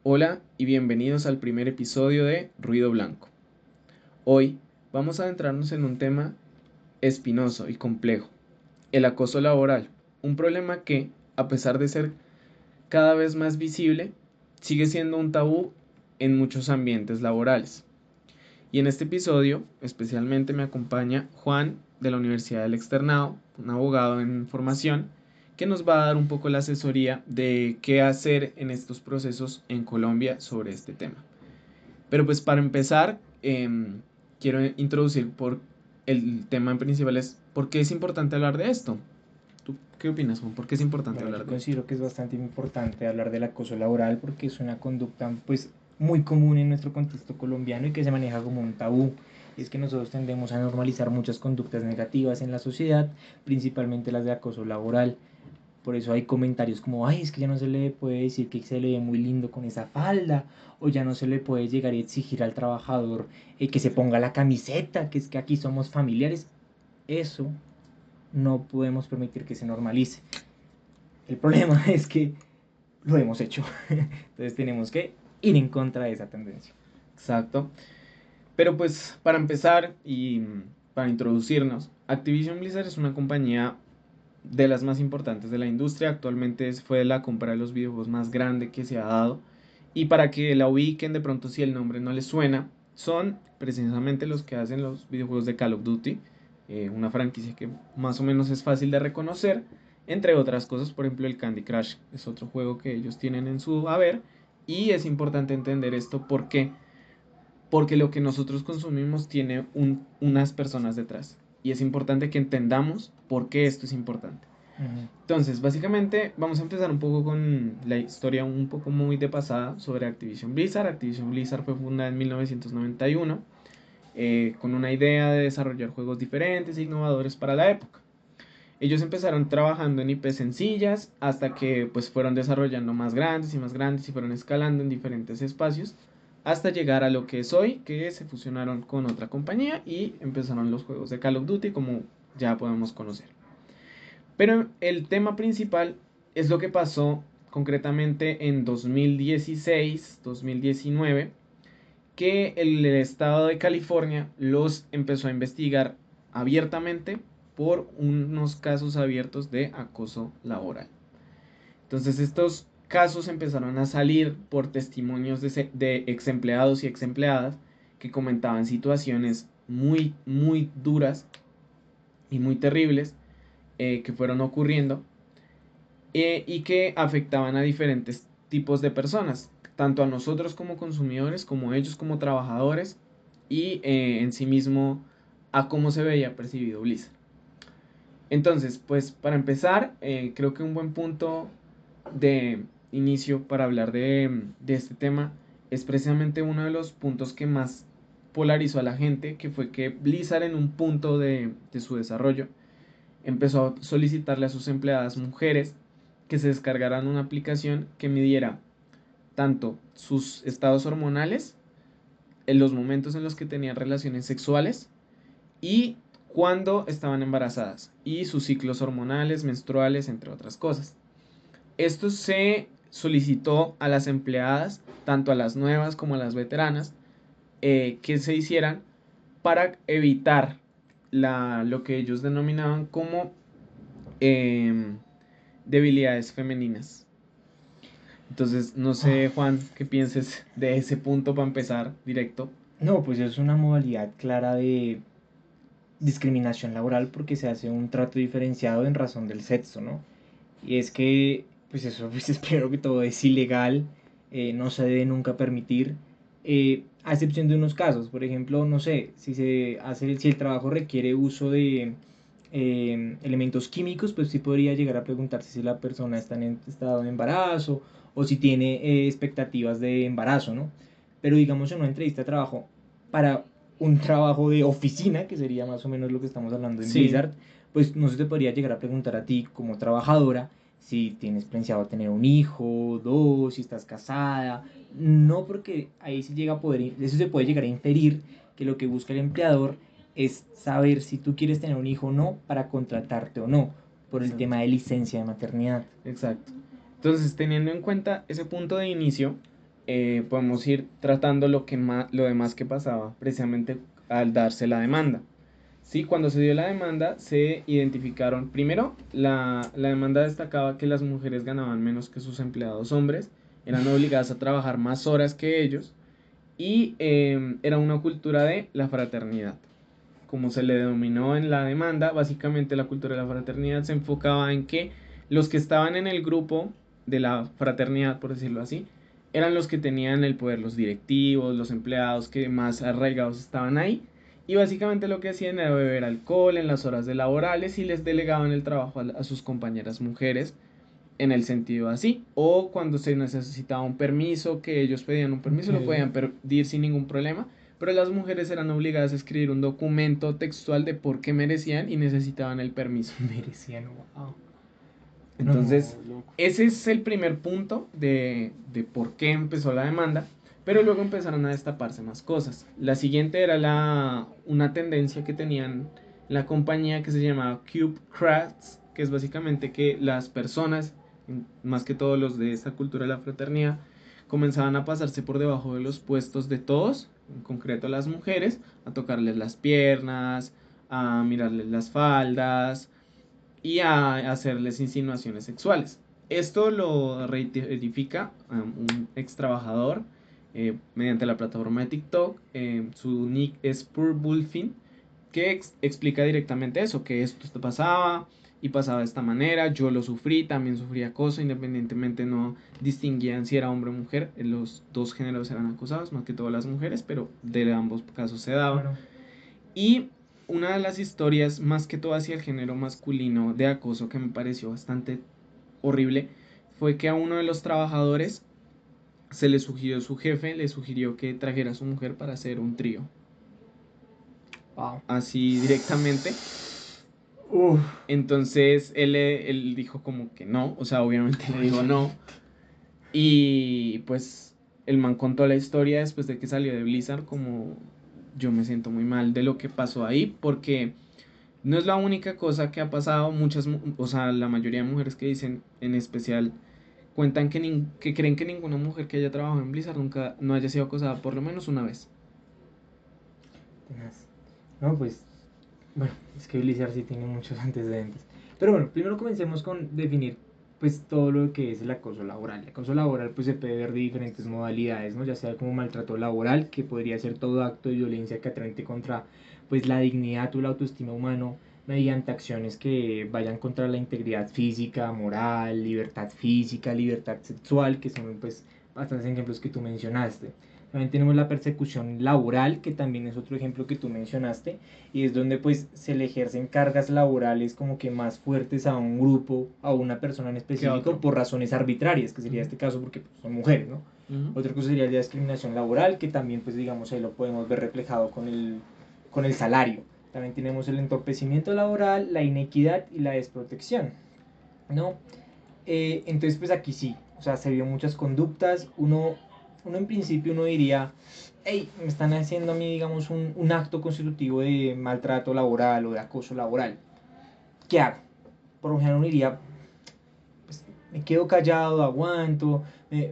Hola y bienvenidos al primer episodio de Ruido Blanco. Hoy vamos a adentrarnos en un tema espinoso y complejo, el acoso laboral, un problema que, a pesar de ser cada vez más visible, sigue siendo un tabú en muchos ambientes laborales. Y en este episodio especialmente me acompaña Juan de la Universidad del Externado, un abogado en formación, que nos va a dar un poco la asesoría de qué hacer en estos procesos en Colombia sobre este tema. Pero pues para empezar, quiero introducir por el tema principal es ¿por qué es importante hablar de esto? ¿Tú qué opinas, Juan? ¿Por qué es importante Bueno, hablar yo de esto? considero que es bastante importante hablar del acoso laboral porque es una conducta pues muy común en nuestro contexto colombiano y que se maneja como un tabú. Y es que nosotros tendemos a normalizar muchas conductas negativas en la sociedad, principalmente las de acoso laboral. Por eso hay comentarios como, ay, es que ya no se le puede decir que se le ve muy lindo con esa falda, o ya no se le puede llegar y exigir al trabajador que se ponga la camiseta, que es que aquí somos familiares. Eso no podemos permitir que se normalice. El problema es que lo hemos hecho. Entonces tenemos que ir en contra de esa tendencia. Exacto. Pero pues para empezar y para introducirnos, Activision Blizzard es una compañía de las más importantes de la industria. Actualmente fue la compra de los videojuegos más grande que se ha dado. Y para que la ubiquen de pronto si el nombre no les suena, son precisamente los que hacen los videojuegos de Call of Duty, una franquicia que más o menos es fácil de reconocer, entre otras cosas, por ejemplo el Candy Crush es otro juego que ellos tienen en su haber y es importante entender esto porque lo que nosotros consumimos tiene unas personas detrás y es importante que entendamos por qué esto es importante. Ujú. Entonces, básicamente vamos a empezar un poco con la historia un poco muy de pasada sobre Activision Blizzard. Activision Blizzard fue fundada en 1991 con una idea de desarrollar juegos diferentes e innovadores para la época. Ellos empezaron trabajando en IP sencillas hasta que pues fueron desarrollando más grandes y fueron escalando en diferentes espacios hasta llegar a lo que es hoy, que se fusionaron con otra compañía y empezaron los juegos de Call of Duty como ya podemos conocer. Pero el tema principal es lo que pasó concretamente en 2016-2019, que el estado de California los empezó a investigar abiertamente por unos casos abiertos de acoso laboral. Entonces estos casos empezaron a salir por testimonios de ex empleados y ex empleadas que comentaban situaciones muy duras y muy terribles que fueron ocurriendo y que afectaban a diferentes tipos de personas, tanto a nosotros como consumidores, como ellos como trabajadores y en sí mismo a cómo se veía percibido Blizzard. Entonces, pues para empezar, creo que un buen punto de inicio para hablar de este tema es precisamente uno de los puntos que más polarizó a la gente, que fue que Blizzard en un punto de su desarrollo empezó a solicitarle a sus empleadas mujeres que se descargaran una aplicación que midiera tanto sus estados hormonales, en los momentos en los que tenían relaciones sexuales y cuando estaban embarazadas y sus ciclos hormonales, menstruales, entre otras cosas. Esto se solicitó a las empleadas, tanto a las nuevas como a las veteranas, que se hicieran para evitar lo que ellos denominaban como eh, debilidades femeninas. Entonces, no sé, Juan, qué pienses de ese punto para empezar directo. No, pues es una modalidad clara de discriminación laboral porque se hace un trato diferenciado en razón del sexo, ¿no? Y es que, pues eso, pues es primero que todo es ilegal, no se debe nunca permitir, a excepción de unos casos, por ejemplo, no sé, si el trabajo requiere uso de elementos químicos, pues sí podría llegar a preguntarse si la persona está en estado de embarazo o si tiene expectativas de embarazo, ¿no? Pero digamos en una entrevista de trabajo para un trabajo de oficina, que sería más o menos lo que estamos hablando en Sí, Blizzard, pues no se te podría llegar a preguntar a ti como trabajadora si tienes pensado tener un hijo, dos, si estás casada. No, porque ahí se llega a poder, eso se puede llegar a inferir que lo que busca el empleador es saber si tú quieres tener un hijo o no para contratarte o no, por el exacto, tema de licencia de maternidad. exacto. Entonces, teniendo en cuenta ese punto de inicio, podemos ir tratando lo demás que pasaba precisamente al darse la demanda. Sí, cuando se dio la demanda se identificaron, primero, la demanda destacaba que las mujeres ganaban menos que sus empleados hombres, eran obligadas a trabajar más horas que ellos y era una cultura de la fraternidad. Como se le denominó en la demanda, básicamente la cultura de la fraternidad se enfocaba en que los que estaban en el grupo de la fraternidad, por decirlo así, eran los que tenían el poder, los directivos, los empleados que más arraigados estaban ahí. Y básicamente lo que hacían era beber alcohol en las horas de laborales y les delegaban el trabajo a sus compañeras mujeres en el sentido así. O cuando se necesitaba un permiso, que ellos pedían un permiso, lo Ok. podían pedir sin ningún problema. Pero las mujeres eran obligadas a escribir un documento textual de por qué merecían y necesitaban el permiso. Merecían, wow. Entonces, No, loco. ese es el primer punto de por qué empezó la demanda, pero luego empezaron a destaparse más cosas. La siguiente era una tendencia que tenían la compañía que se llamaba Cube Crafts, que es básicamente que las personas, más que todos los de esta cultura de la fraternidad, comenzaban a pasarse por debajo de los puestos de todos, en concreto las mujeres, a tocarles las piernas, a mirarles las faldas, y a hacerles insinuaciones sexuales. Esto lo reedifica un ex trabajador mediante la plataforma de TikTok. Su nick es Purbullfin, que explica directamente eso, que esto pasaba y pasaba de esta manera. Yo lo sufrí, también sufrí acoso, independientemente no distinguían si era hombre o mujer. Los dos géneros eran acosados, más que todas las mujeres, pero de ambos casos se daba. Claro. Y una de las historias, más que todo hacia el género masculino de acoso, que me pareció bastante horrible, fue que a uno de los trabajadores se le sugirió, su jefe le sugirió que trajera a su mujer para hacer un trío. Wow. Así directamente. Uf. Entonces él dijo como que no, o sea, obviamente le dijo no. Y pues el man contó la historia después de que salió de Blizzard, como yo me siento muy mal de lo que pasó ahí, porque no es la única cosa que ha pasado. O sea, la mayoría de mujeres que dicen, en especial, cuentan que creen que ninguna mujer que haya trabajado en Blizzard nunca no haya sido acosada por lo menos una vez. Tenaz. No, pues, bueno, es que Blizzard sí tiene muchos antecedentes. Pero bueno, primero comencemos con definir pues todo lo que es el acoso laboral. El acoso laboral pues se puede ver de diferentes modalidades, ¿no? Ya sea como maltrato laboral, que podría ser todo acto de violencia que atente contra pues la dignidad o la autoestima humano mediante acciones que vayan contra la integridad física, moral, libertad sexual, que son pues bastantes ejemplos que tú mencionaste. También tenemos la persecución laboral, que también es otro ejemplo que tú mencionaste, y es donde pues se le ejercen cargas laborales como que más fuertes a un grupo, a una persona en específico Otro. por razones arbitrarias, que sería Ujú, este caso porque pues, son mujeres, ¿no? ujú. Otra cosa sería la discriminación laboral, que también pues digamos ahí lo podemos ver reflejado con el salario. También tenemos el entorpecimiento laboral, la inequidad y la desprotección, ¿no? Entonces pues aquí sí, o sea, se vio muchas conductas, uno en principio uno diría, hey, me están haciendo a mí, digamos, un acto constitutivo de maltrato laboral o de acoso laboral. ¿Qué hago? Por lo general uno diría, pues, me quedo callado, aguanto,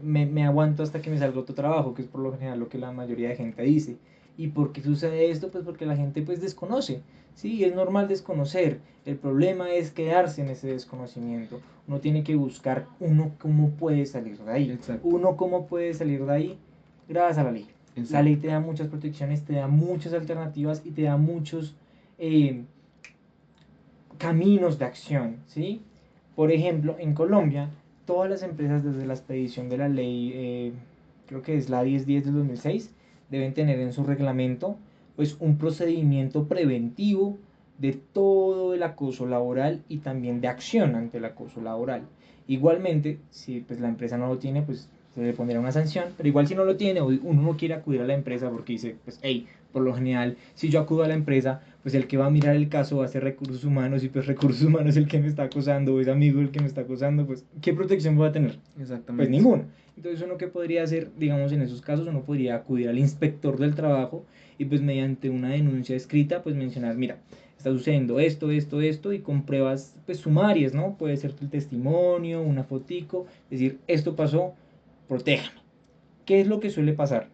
me aguanto hasta que me salga otro trabajo, que es por lo general lo que la mayoría de gente dice. ¿Y por qué sucede esto? Pues porque la gente pues desconoce. Sí, es normal desconocer. El problema es quedarse en ese desconocimiento. Uno tiene que buscar uno cómo puede salir de ahí. Exacto, Uno cómo puede salir de ahí gracias a la ley. La ley exacto. te da muchas protecciones, te da muchas alternativas y te da muchos eh, caminos de acción, ¿sí? Por ejemplo, en Colombia, todas las empresas desde la expedición de la ley, creo que es la 1010 del 2006, deben tener en su reglamento pues un procedimiento preventivo de todo el acoso laboral y también de acción ante el acoso laboral. Igualmente, si pues la empresa no lo tiene, pues se le pondrá una sanción, pero igual si no lo tiene o uno no quiere acudir a la empresa porque dice, pues, hey, por lo general, si yo acudo a la empresa, pues el que va a mirar el caso va a ser recursos humanos y pues recursos humanos el que me está acosando o es amigo el que me está acosando, pues ¿qué protección voy a tener? Pues Exactamente. ninguna. Entonces uno que podría hacer, digamos en esos casos, uno podría acudir al inspector del trabajo y pues mediante una denuncia escrita pues mencionar, mira, está sucediendo esto y con pruebas pues sumarias, ¿no? Puede ser tu testimonio, una fotico, decir, esto pasó, protéjame. ¿Qué es lo que suele pasar?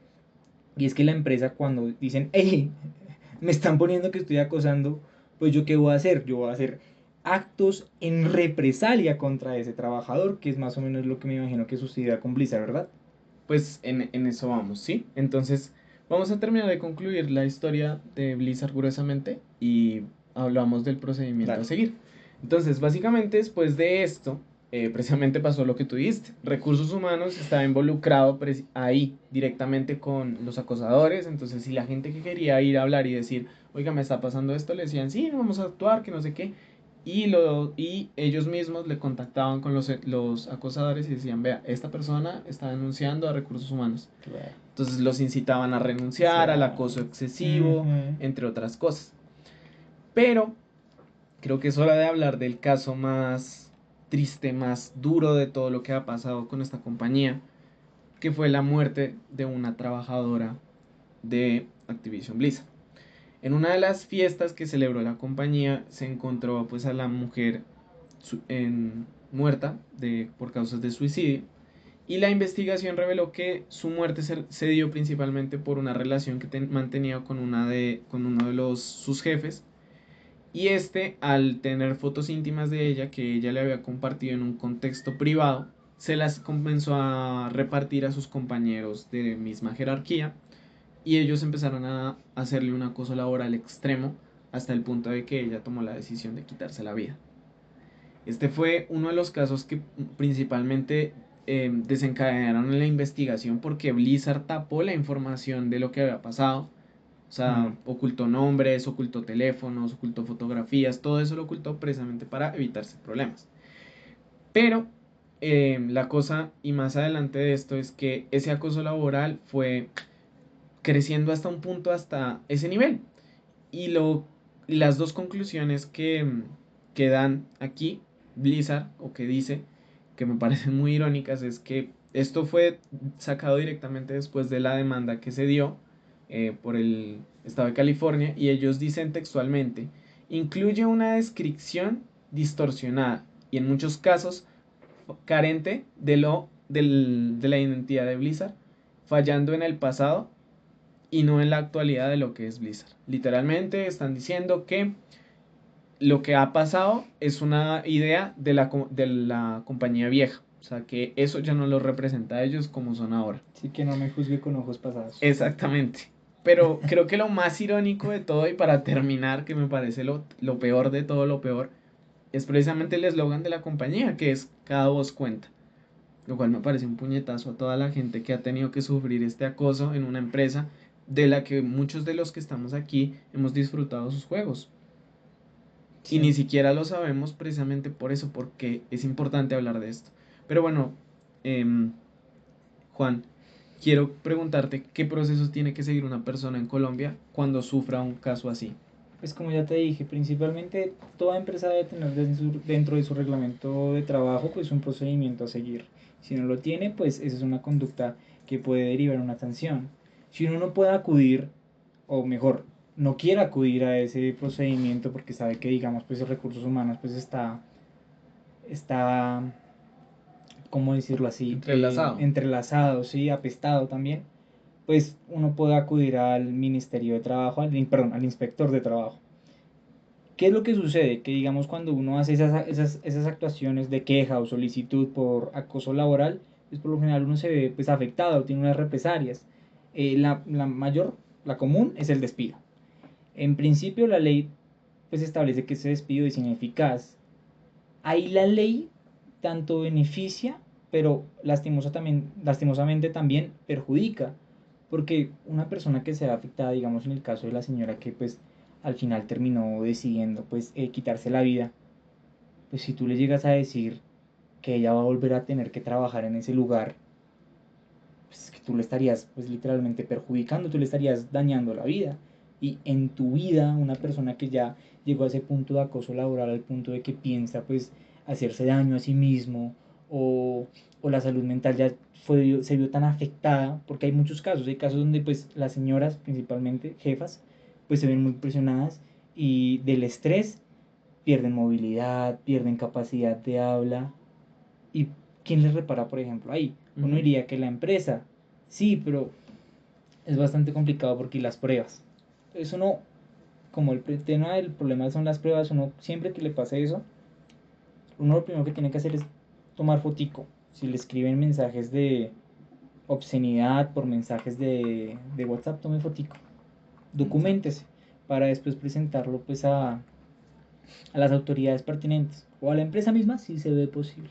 Y es que la empresa cuando dicen, hey, me están poniendo que estoy acosando, pues yo qué voy a hacer? Yo voy a hacer actos en represalia contra ese trabajador, que es más o menos lo que me imagino que sucederá con Blizzard, ¿verdad? Pues en eso vamos, ¿sí? Entonces, vamos a terminar de concluir la historia de Blizzard gruesamente y hablamos del procedimiento a Dale. seguir. Entonces, básicamente después de esto, precisamente pasó lo que tú dijiste. Recursos humanos estaba involucrado ahí directamente con los acosadores. Entonces, si la gente que quería ir a hablar y decir, oiga, me está pasando esto, le decían, sí, vamos a actuar, que no sé qué. Y ellos mismos le contactaban con los acosadores y decían, vea, esta persona está denunciando a recursos humanos. Claro. Entonces los incitaban a renunciar al Claro. acoso excesivo, Ujú. entre otras cosas. Pero creo que es hora de hablar del caso más triste, más duro de todo lo que ha pasado con esta compañía, que fue la muerte de una trabajadora de Activision Blizzard. En una de las fiestas que celebró la compañía se encontró pues a la mujer muerta por causas de suicidio y la investigación reveló que su muerte se dio principalmente por una relación que mantenía con uno de sus jefes y este al tener fotos íntimas de ella que ella le había compartido en un contexto privado se las comenzó a repartir a sus compañeros de misma jerarquía y ellos empezaron a hacerle un acoso laboral extremo hasta el punto de que ella tomó la decisión de quitarse la vida. Este fue uno de los casos que principalmente desencadenaron la investigación porque Blizzard tapó la información de lo que había pasado. O sea, Mm. ocultó nombres, ocultó teléfonos, ocultó fotografías, todo eso lo ocultó precisamente para evitarse problemas. Pero la cosa y más adelante de esto es que ese acoso laboral fue creciendo hasta un punto, hasta ese nivel. Y las dos conclusiones que dan aquí Blizzard, o que dice, que me parecen muy irónicas, es que esto fue sacado directamente después de la demanda que se dio por el estado de California, y ellos dicen textualmente, incluye una descripción distorsionada y en muchos casos carente de la identidad de Blizzard, fallando en el pasado y no en la actualidad de lo que es Blizzard. Literalmente están diciendo que lo que ha pasado es una idea de la compañía vieja. O sea, que eso ya no los representa a ellos como son ahora. Así que no me juzgue con ojos pasados. Exactamente. Pero creo que lo más irónico de todo, y para terminar, que me parece lo peor de todo lo peor, es precisamente el eslogan de la compañía, que es cada voz cuenta. Lo cual me parece un puñetazo a toda la gente que ha tenido que sufrir este acoso en una empresa de la que muchos de los que estamos aquí hemos disfrutado sus juegos. Y ni Sí. siquiera lo sabemos precisamente por eso, porque es importante hablar de esto. Pero bueno, em, Juan, quiero preguntarte qué procesos tiene que seguir una persona en Colombia cuando sufra un caso así. Pues como ya te dije, principalmente toda empresa debe tener dentro de su reglamento de trabajo pues un procedimiento a seguir. Si no lo tiene, pues esa es una conducta que puede derivar en una sanción. Si uno no puede acudir, o mejor, no quiere acudir a ese procedimiento porque sabe que digamos pues recursos humanos pues está ¿cómo decirlo así? Entrelazado. Entrelazado, sí, apestado también, pues uno puede acudir al Ministerio de Trabajo, perdón, al inspector de trabajo. ¿Qué es lo que sucede? Que digamos cuando uno hace esas actuaciones de queja o solicitud por acoso laboral, pues por lo general uno se ve pues afectado, tiene unas represalias. La mayor, la común, es el despido. En principio la ley pues establece que ese despido es ineficaz. Ahí la ley tanto beneficia, pero lastimosamente también perjudica, porque una persona que se ve afectada, digamos en el caso de la señora que pues al final terminó decidiendo pues quitarse la vida, pues si tú le llegas a decir que ella va a volver a tener que trabajar en ese lugar, pues que tú le estarías pues literalmente perjudicando, tú le estarías dañando la vida. Y en tu vida, una persona que ya llegó a ese punto de acoso laboral, al punto de que piensa pues hacerse daño a sí mismo, o, o la salud mental ya se vio tan afectada, porque hay casos donde pues las señoras, principalmente jefas, pues se ven muy presionadas y del estrés pierden movilidad, pierden capacidad de habla. ¿Y quién les repara, por ejemplo, ahí? Uno Ujú. diría que la empresa, Sí, pero es bastante complicado porque las pruebas. Entonces uno, como tema del problema son las pruebas, uno siempre que le pase eso, uno lo primero que tiene que hacer es tomar fotico. Si le escriben mensajes de obscenidad por mensajes de WhatsApp, tome fotico. Exacto. Documéntese para después presentarlo pues a las autoridades pertinentes o a la empresa misma si se ve posible.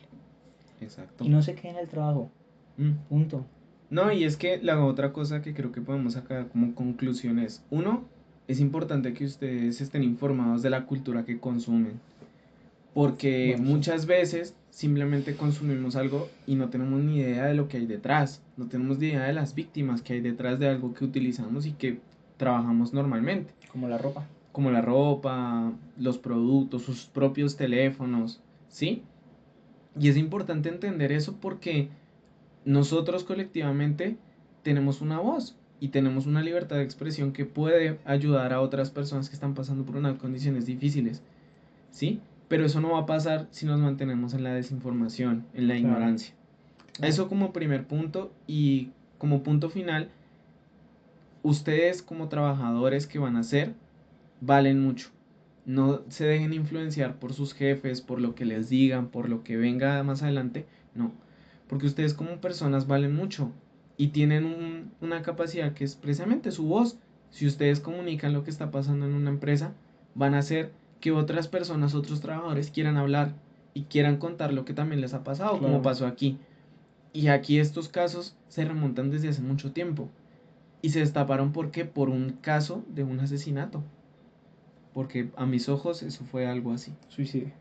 Exacto. Y no se quede en el trabajo. Mm. Punto. No, y es que la otra cosa que creo que podemos sacar como conclusión es, uno, es importante que ustedes estén informados de la cultura que consumen, porque Bueno, sí. muchas veces simplemente consumimos algo y no tenemos ni idea de lo que hay detrás, no tenemos ni idea de las víctimas que hay detrás de algo que utilizamos y que trabajamos normalmente, Como la ropa. como la ropa, los productos, sus propios teléfonos, ¿sí? Y es importante entender eso porque nosotros colectivamente tenemos una voz y tenemos una libertad de expresión que puede ayudar a otras personas que están pasando por unas condiciones difíciles, ¿sí? Pero eso no va a pasar si nos mantenemos en la desinformación, en la Claro, ignorancia. claro. Eso como primer punto y como punto final, ustedes como trabajadores que van a ser, valen mucho. No se dejen influenciar por sus jefes, por lo que les digan, por lo que venga más adelante. No, porque ustedes como personas valen mucho y tienen una capacidad que es precisamente su voz. Si ustedes comunican lo que está pasando en una empresa, van a hacer que otras personas, otros trabajadores quieran hablar y quieran contar lo que también les ha pasado, como Claro. pasó aquí. Y aquí estos casos se remontan desde hace mucho tiempo y se destaparon porque por un caso de un asesinato, porque a mis ojos eso fue algo así. Suicidio.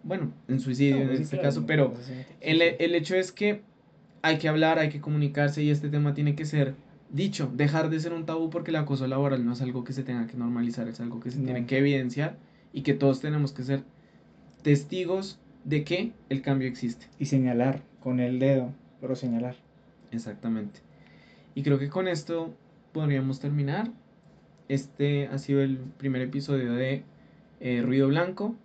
Bueno, en suicidio No, en pues sí, este claro, caso, no, pero asesinato. el, Suicidio. el hecho es que hay que hablar, hay que comunicarse y este tema tiene que ser dicho, dejar de ser un tabú porque el acoso laboral no es algo que se tenga que normalizar, es algo que se tiene No. que evidenciar y que todos tenemos que ser testigos de que el cambio existe. Y señalar con el dedo, pero señalar. Exactamente. Y creo que con esto podríamos terminar. Este ha sido el primer episodio de Ruido Blanco.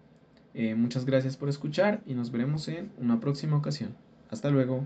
Muchas gracias por escuchar y nos veremos en una próxima ocasión. Hasta luego.